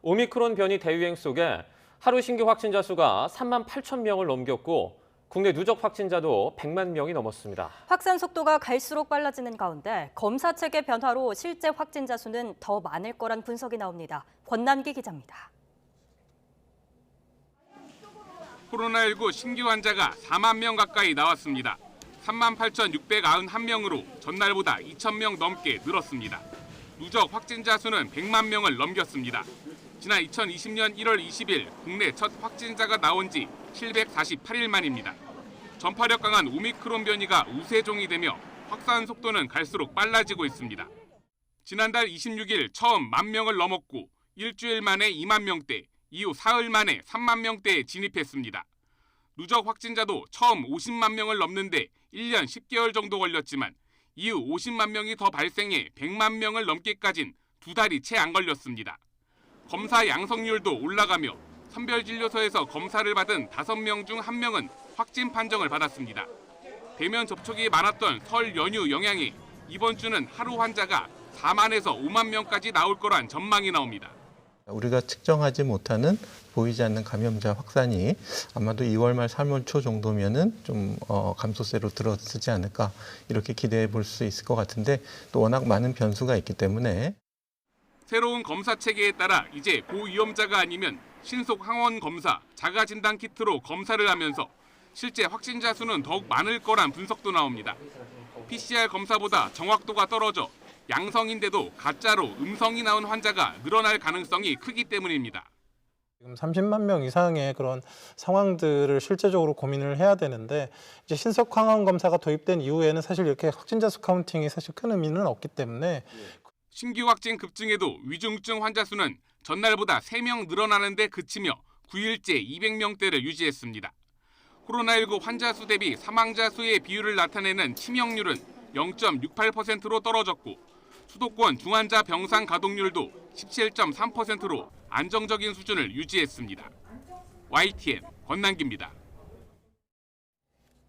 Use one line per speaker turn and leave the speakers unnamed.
오미크론 변이 대유행 속에 하루 신규 확진자 수가 3만 8천 명을 넘겼고 국내 누적 확진자도 100만 명이 넘었습니다.
확산 속도가 갈수록 빨라지는 가운데 검사 체계 변화로 실제 확진자 수는 더 많을 거란 분석이 나옵니다. 권남기 기자입니다.
코로나19 신규 환자가 4만 명 가까이 나왔습니다. 38,691명으로 전날보다 2,000명 넘게 늘었습니다. 누적 확진자 수는 100만 명을 넘겼습니다. 지난 2020년 1월 20일 국내 첫 확진자가 나온 지 748일 만입니다. 전파력 강한 오미크론 변이가 우세종이 되며 확산 속도는 갈수록 빨라지고 있습니다. 지난달 26일 처음 1만 명을 넘었고 일주일 만에 2만 명대, 이후 사흘 만에 3만 명대에 진입했습니다. 누적 확진자도 처음 50만 명을 넘는데 1년 10개월 정도 걸렸지만 이후 50만 명이 더 발생해 100만 명을 넘기까진 2달이 채 안 걸렸습니다. 검사 양성률도 올라가며 선별진료소에서 검사를 받은 5명 중 1명은 확진 판정을 받았습니다. 대면 접촉이 많았던 설 연휴 영향에 이번 주는 하루 환자가 4만에서 5만 명까지 나올 거란 전망이 나옵니다.
우리가 측정하지 못하는 보이지 않는 감염자 확산이 아마도 2월 말 3월 초 정도면은 좀 감소세로 들어서지 않을까 이렇게 기대해 볼 수 있을 것 같은데 또 워낙 많은 변수가 있기 때문에
새로운 검사 체계에 따라 이제 고위험자가 아니면 신속 항원 검사, 자가 진단 키트로 검사를 하면서 실제 확진자 수는 더욱 많을 거란 분석도 나옵니다. PCR 검사보다 정확도가 떨어져 양성인데도 가짜로 음성이 나온 환자가 늘어날 가능성이 크기 때문입니다.
지금 30만 명 이상의 그런 상황들을 실제적으로 고민을 해야 되는데 이제 신속 항원 검사가 도입된 이후에는 사실 이렇게 확진자 수 카운팅이 사실 큰 의미는 없기 때문에
신규 확진 급증에도 위중증 환자 수는 전날보다 3명 늘어나는 데 그치며 9일째 200명대를 유지했습니다. 코로나19 환자 수 대비 사망자 수의 비율을 나타내는 치명률은 0.68%로 떨어졌고 수도권 중환자 병상 가동률도 17.3%로 안정적인 수준을 유지했습니다. YTN 권남기입니다.